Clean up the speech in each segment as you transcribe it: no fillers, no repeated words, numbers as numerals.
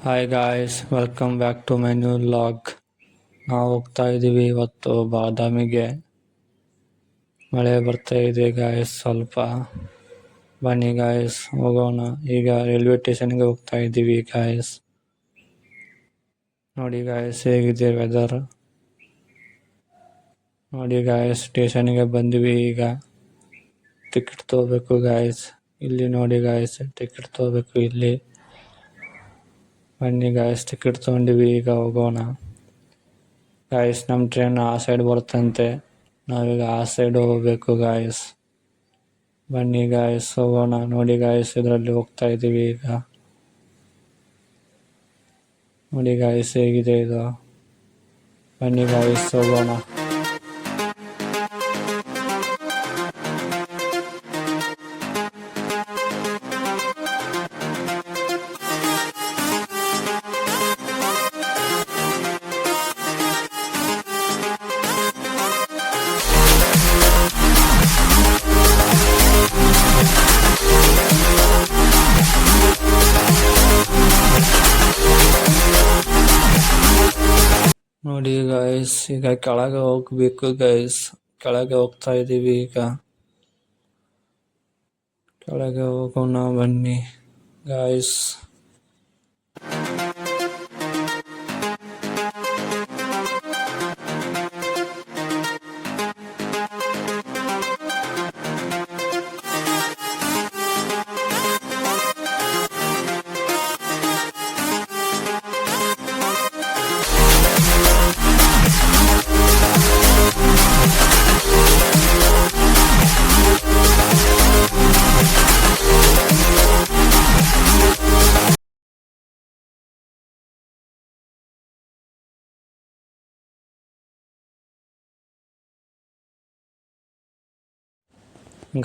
Hi guys, welcome back to my new vlog. ನಾವು ಹೋಗ್ತಾ ಇದ್ದೀವಿ ಇವತ್ತು ಬಾದಾಮಿಗೆ. ಮಳೆ ಬರ್ತಾ ಇದೆ ಗಾಯ್ಸ್, ಸ್ವಲ್ಪ ಬನ್ನಿ ಗಾಯ್ಸ್ ಹೋಗೋಣ. ಈಗ ರೈಲ್ವೆ ಸ್ಟೇಷನ್ಗೆ ಹೋಗ್ತಾ ಇದ್ದೀವಿ ಗಾಯ್ಸ್. ನೋಡಿ ಗಾಯ್ಸ್ ಹೇಗಿದೆ ವೆದರ್. ನೋಡಿ ಗಾಯ್ಸ್ ಸ್ಟೇಷನ್ಗೆ ಬಂದ್ವಿ. ಈಗ ಟಿಕೆಟ್ ತಗೋಬೇಕು ಗಾಯ್ಸ್. ಇಲ್ಲಿ ನೋಡಿ ಗಾಯ್ಸ್ ಟಿಕೆಟ್ ತಗೋಬೇಕು ಇಲ್ಲಿ. ಬನ್ನಿ ಗಾಯ್ಸ್ ಟಿಕೆಟ್ ತೊಗೊಂಡಿವಿ, ಈಗ ಹೋಗೋಣ ಗಾಯ್ಸ್. ನಮ್ಮ ಟ್ರೈನ್ ಆ ಸೈಡ್ ಬರ್ತಂತೆ, ನಾವೀಗ ಆ ಸೈಡ್ ಹೋಗಬೇಕು ಗಾಯ್ಸ್. ಬನ್ನಿ ಗಾಯ್ಸ್ ಹೋಗೋಣ. ನೋಡಿ ಗಾಯ್ಸ್ ಇದರಲ್ಲಿ ಹೋಗ್ತಾ ಇದ್ದೀವಿ ಈಗ. ನೋಡಿ ಗಾಯ್ಸ್ ಹೇಗಿದೆ ಇದು. ಬನ್ನಿ ಗಾಯ್ಸ್ ಹೋಗೋಣ. ನೋಡಿ ಗಾಯ್ಸ್ ಈಗ ಕೆಳಗೆ ಹೋಗ್ಬೇಕು ಗಾಯ್ಸ್. ಕೆಳಗೆ ಹೋಗ್ತಾ ಇದೀವಿ ಈಗ. ಕೆಳಗೆ ಹೋಗೋಣ ಬನ್ನಿ ಗಾಯ್ಸ್.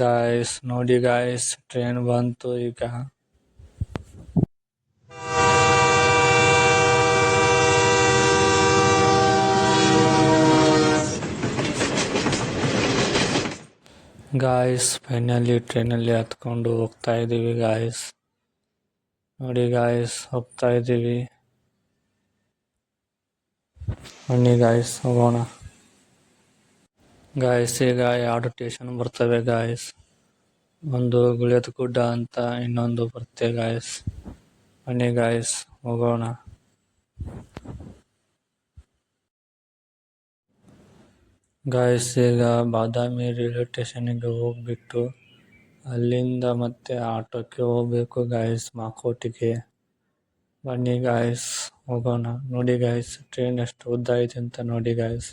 ಗಾಯ್ಸ್ ನೋಡಿ ಗಾಯ್ಸ್ ಟ್ರೈನ್ ಬಂತು ಈಗ. ಗಾಯ್ಸ್ ಫೈನಲಿ ಟ್ರೈನಲ್ಲಿ ಹತ್ಕೊಂಡು ಹೋಗ್ತಾ ಇದ್ದೀವಿ ಗಾಯ್ಸ್. ನೋಡಿ ಗಾಯ್ಸ್ ಹೋಗ್ತಾ ಇದ್ದೀವಿ. ಬನ್ನಿ ಗಾಯ್ಸ್ ಹೋಗೋಣ. ಗಾಯ್ಸ್ ಈಗ ಎರಡು ಸ್ಟೇಷನ್ ಬರ್ತವೆ ಗಾಯ್ಸ್. ಒಂದು ಗುಳಿಯದ ಗುಡ್ಡ ಅಂತ, ಇನ್ನೊಂದು ಬರುತ್ತೆ ಗಾಯ್ಸ್. ಬನ್ನಿ ಗಾಯ್ಸ್ ಹೋಗೋಣ. ಗಾಯ್ಸ್ ಈಗ ಬಾದಾಮಿ ರೈಲ್ವೆ ಸ್ಟೇಷನ್ಗೆ ಹೋಗ್ಬಿಟ್ಟು ಅಲ್ಲಿಂದ ಮತ್ತೆ ಆಟೋಕ್ಕೆ ಹೋಗ್ಬೇಕು ಗಾಯ್ಸ್ ಮಾಕೋಟಿಗೆ. ಬನ್ನಿ ಗಾಯ್ಸ್ ಹೋಗೋಣ. ನೋಡಿ ಗಾಯ್ಸ್ ಟ್ರೈನ್ ಎಷ್ಟು ಉದ್ದ ಇದೆ ಅಂತ ನೋಡಿ ಗಾಯ್ಸ್.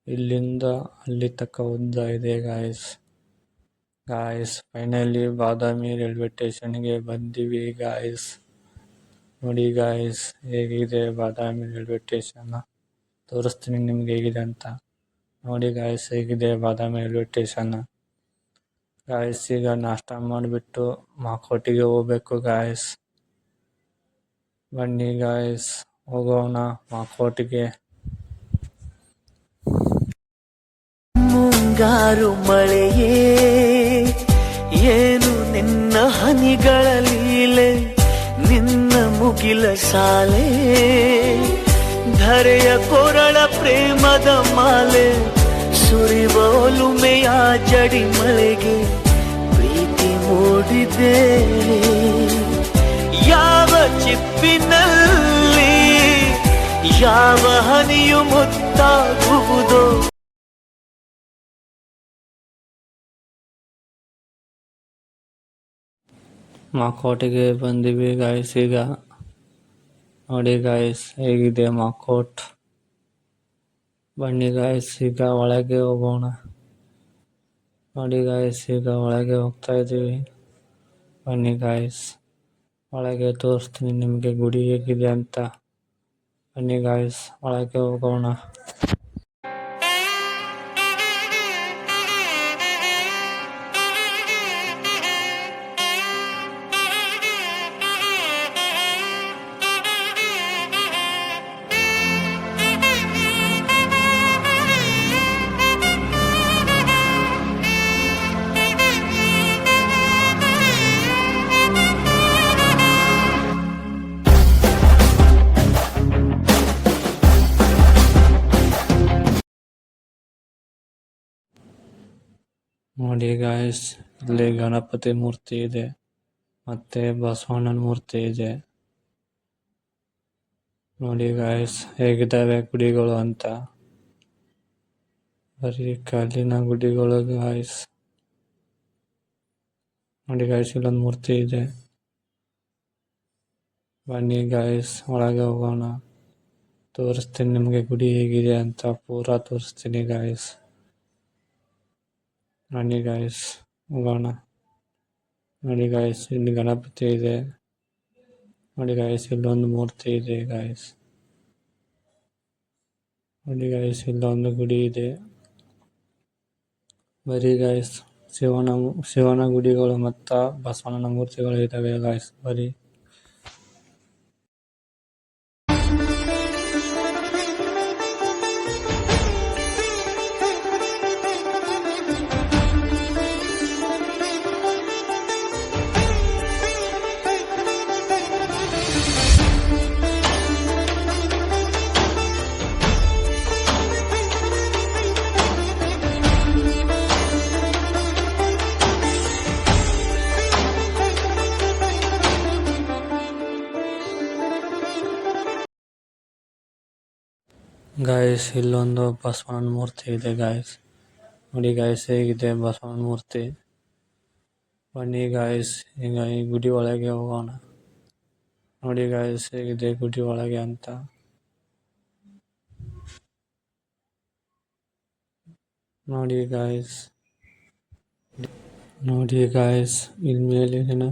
ಇಲ್ಲಿಂದ ಅಲ್ಲಿ ತನಕ ಉದ್ದ ಇದೆ ಗಾಯ್ಸ್. ಗಾಯ್ಸ್ ಫೈನಲಿ ಬಾದಾಮಿ ರೈಲ್ವೆ ಸ್ಟೇಷನ್ಗೆ ಬಂದಿವಿ ಗಾಯ್ಸ್. ನೋಡಿ ಗಾಯ್ಸ್ ಹೇಗಿದೆ ಬಾದಾಮಿ ರೈಲ್ವೆ ಸ್ಟೇಷನ್. ತೋರಿಸ್ತೀನಿ ನಿಮ್ಗೆ ಹೇಗಿದೆ ಅಂತ. ನೋಡಿ ಗಾಯ್ಸ್ ಹೇಗಿದೆ ಬಾದಾಮಿ ರೈಲ್ವೆ ಸ್ಟೇಷನ್. ಗಾಯ್ಸ್ ಈಗ ನಾಷ್ಟ ಮಾಡಿಬಿಟ್ಟು ಮಾಕೋಟಿಗೆ ಹೋಗ್ಬೇಕು ಗಾಯ್ಸ್. ಬನ್ನಿ ಗಾಯ್ಸ್ ಹೋಗೋಣ ಮಾಕೋಟಿಗೆ. ಮುಂಗಾರು ಮಳೆಯೇ ಏನು ನಿನ್ನ ಹನಿಗಳ ಲೀಲೆ, ನಿನ್ನ ಮುಗಿಲ ಸಾಲೆ ಧರೆಯ ಕೊರಳ ಪ್ರೇಮದ ಮಾಲೆ, ಸುರಿವ ಒಲುಮೆಯ ಜಡಿ ಮಳೆಗೆ ಪ್ರೀತಿ ಮೂಡಿದೆ. ಯಾವ ಚಿಪ್ಪಿನಲ್ಲಿ ಯಾವ ಹನಿಯು ಮುತ್ತಾಗುವುದೋ, ಮಾಕೋಟಿಗೆ ಬಂದಿವಿ ಗಾಯ್ಸ್ ಈಗ. ನೋಡಿ ಗಾಯ್ಸ್ ಹೇಗಿದೆ ಮಾಕೋಟ್. ಬನ್ನಿ ಗಾಯ್ಸ್ ಈಗ ಒಳಗೆ ಹೋಗೋಣ. ನೋಡಿ ಗಾಯ್ಸ್ ಈಗ ಒಳಗೆ ಹೋಗ್ತಾ ಇದ್ದೀವಿ. ಬನ್ನಿ ಗಾಯ್ಸ್ ಒಳಗೆ ತೋರಿಸ್ತೀನಿ ನಿಮಗೆ ಗುಡಿ ಹೇಗಿದೆ ಅಂತ. ಬನ್ನಿ ಗಾಯ್ಸ್ ಒಳಗೆ ಹೋಗೋಣ. ನೋಡಿ ಗಾಯ್ಸ್, ಇಲ್ಲಿ ಗಣಪತಿ ಮೂರ್ತಿ ಇದೆ, ಮತ್ತೆ ಬಸವಣ್ಣನ ಮೂರ್ತಿ ಇದೆ. ನೋಡಿ ಗಾಯ್ಸ್ ಹೇಗಿದ್ದಾವೆ ಗುಡಿಗಳು ಅಂತ. ಬರೀ ಕಲ್ಲಿನ ಗುಡಿಗಳು ಗಾಯ್ಸ್. ನೋಡಿ ಗಾಯ್ಸ್, ಇಲ್ಲೊಂದು ಮೂರ್ತಿ ಇದೆ. ಬನ್ನಿ ಗಾಯ್ಸ್ ಒಳಗೆ ಹೋಗೋಣ, ತೋರಿಸ್ತೀನಿ ನಿಮಗೆ ಗುಡಿ ಹೇಗಿದೆ ಅಂತ. ಪೂರಾ ತೋರಿಸ್ತೀನಿ ಗಾಯ್ಸ್. ಬನ್ನಿ ಗಾಯ್ಸ್ ಹೋಗೋಣ. ನೋಡಿ ಗಾಯ್ಸ್, ಇಲ್ಲಿ ಗಣಪತಿ ಇದೆ. ನೋಡಿ ಗಾಯ್ಸ್, ಇಲ್ಲೊಂದು ಮೂರ್ತಿ ಇದೆ ಗಾಯ್ಸ್. ನೋಡಿ ಗಾಯ್ಸ್, ಇಲ್ಲೊಂದು ಗುಡಿ ಇದೆ. ಬರೀ ಗಾಯ್ಸ್ ಶಿವನ ಗುಡಿಗಳು ಮತ್ತು ಬಸವಣ್ಣನ ಮೂರ್ತಿಗಳು ಇದ್ದಾವೆ ಗಾಯ್ಸ್. ಬರೀ ಗಾಯ್ಸ್, ಇಲ್ಲೊಂದು ಬಸವಣ್ಣನ ಮೂರ್ತಿ ಇದೆ ಗಾಯ್ಸ್. ನೋಡಿ ಗಾಯ್ಸ್ ಹೇಗಿದೆ ಬಸವಣ್ಣನ ಮೂರ್ತಿ. ಬನ್ನಿ ಗಾಯ್ಸ್ ಈಗ ಈ ಗುಡಿ ಒಳಗೆ ಹೋಗೋಣ. ನೋಡಿ ಗಾಯ್ಸ್ ಹೇಗಿದೆ ಗುಡಿ ಒಳಗೆ ಅಂತ. ನೋಡಿ ಗಾಯ್ಸ್ ಇಲ್ಲಿ ಮೇಲಿನ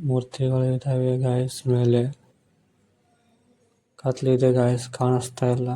ಮೂರ್ತಿಗಳು ಇದ್ದಾವೆ ಗಾಯ್ಸ್. ಮೇಲೆ ಕತ್ಲಿದೆ ಗಾಯ್ಸ್, ಕಾಣಿಸ್ತಾ ಇಲ್ಲ.